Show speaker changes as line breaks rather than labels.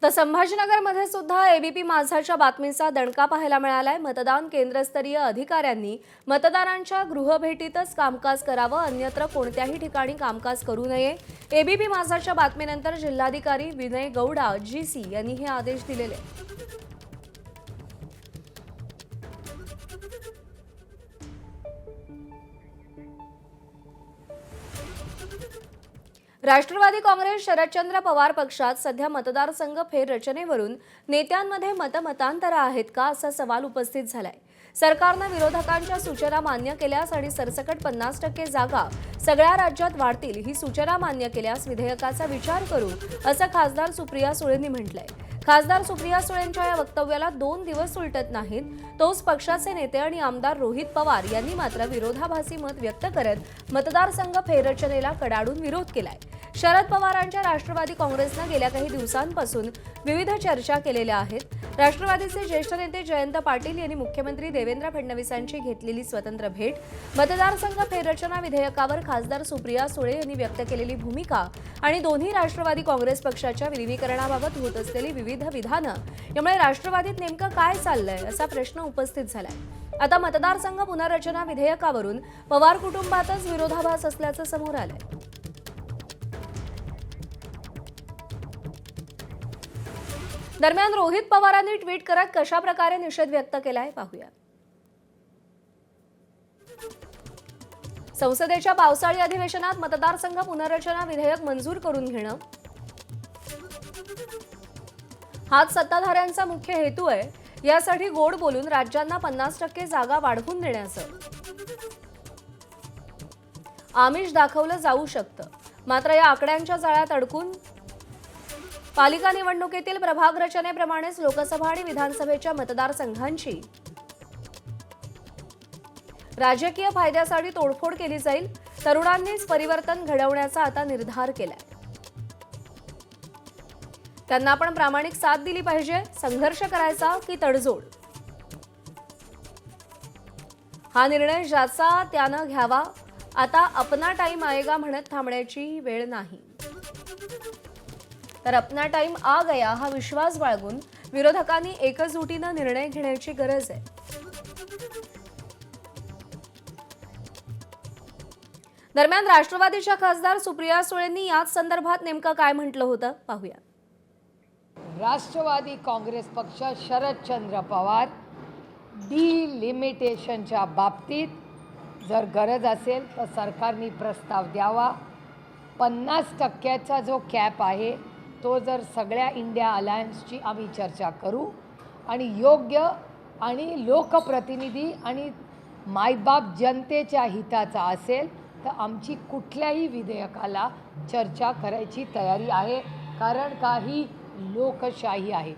तर संभाजीनगरमध्ये सुद्धा एबीपी माझाच्या बातमीचा दणका पाहायला मिळालाय। मतदान केंद्रस्तरीय अधिकाऱ्यांनी मतदारांच्या गृहभेटीतच कामकाज करावं, अन्यत्र कोणत्याही ठिकाणी कामकाज करू नये। एबीपी माझाच्या बातमीनंतर जिल्हाधिकारी विनय गौडा जीसी यांनी हे आदेश दिलेले। राष्ट्रवादी काँग्रेस शरदचंद्र पवार पक्षात सध्या मतदारसंघ फेररचनेवरून नेत्यांमध्ये मतमतांतर आहेत का असा सवाल उपस्थित झालाय। सरकारनं विरोधकांच्या सूचना मान्य केल्यास आणि सरसकट 50% जागा सगळ्या राज्यात वाढतील ही सूचना मान्य केल्यास विधेयकाचा विचार करू असं खासदार सुप्रिया सुळेंनी म्हटलंय। खासदार सुप्रिया सुळेंच्या या वक्तव्याला 2 दिवस उलटत नाहीत, तोच पक्षाचे नेते आणि आमदार रोहित पवार यांनी मात्र विरोधाभासी मत व्यक्त करत मतदारसंघ फेररचनेला कडाडून विरोध केलाय। शरद पवारांच्या राष्ट्रवादी काँग्रेसनं गेल्या काही दिवसांपासून विविध चर्चा केलेल्या आहेत। राष्ट्रवादीचे ज्येष्ठ नेते जयंत पाटील यांनी मुख्यमंत्री देवेंद्र फडणवीसांची घेतलेली स्वतंत्र भेट, मतदारसंघ फेररचना विधेयकावर खासदार सुप्रिया सुळे यांनी व्यक्त केलेली भूमिका आणि दोन्ही राष्ट्रवादी काँग्रेस पक्षाच्या विलीनीकरणाबाबत होत असलेली विविध विधानं यामुळे राष्ट्रवादीत नेमकं काय चाललंय असा प्रश्न उपस्थित झालाय। आता मतदारसंघ पुनर्रचना विधेयकावरून पवार कुटुंबातच विरोधाभास असल्याचं समोर आलंय। दरम्यान रोहित पवारांनी ट्विट करत कशा प्रकारे निषेध व्यक्त केलाय पाहूया। संसदेच्या पावसाळी अधिवेशनात मतदारसंघ पुनर्रचना विधेयक मंजूर करून घेणं हाच सत्ताधाऱ्यांचा मुख्य हेतू आहे। यासाठी गोड बोलून राज्यांना 50% जागा वाढवून देण्याचं आमिष दाखवलं जाऊ शकतं, मात्र या आकड्यांच्या जाळ्यात अडकून पालिका निवडणुकीतील प्रभाग रचनेप्रमाणेच लोकसभा आणि विधानसभेच्या मतदारसंघांची राजकीय फायद्यासाठी तोडफोड केली जाईल। तरुणांनीच परिवर्तन घडवण्याचा आता निर्धार केलाय। त्यांना आपण प्रामाणिक साथ दिली पाहिजे। संघर्ष करायचा की तडजोड हा निर्णय ज्याचा त्यानं घ्यावा। आता अपना टाइम आएगा म्हणत थांबण्याची वेळ नाही, तर अपना टाइम आ गया हा विश्वास बाळगून विरोधकांनी एकजुटीनं निर्णय घेण्याची गरज आहे। दरम्यान राष्ट्रवादीच्या खासदार सुप्रिया सुळेंनी याच संदर्भात नेमकं काय म्हटलं होतं पाहूया।
राष्ट्रवादी काँग्रेस पक्ष शरदचंद्र पवार डिलिमिटेशनच्या बाबतीत जर गरज असेल तर सरकारने प्रस्ताव द्यावा। 50% जो कॅप आहे तो जर सगळ्या इंडिया अलायन्सची आम्ही चर्चा करू आणि योग्य आणि लोकप्रतिनिधी आणि मायबाप जनतेच्या हिताचा असेल तर आमची कुठल्याही विधेयकाला चर्चा करायची तयारी आहे, कारण काही लोकशाही आहे।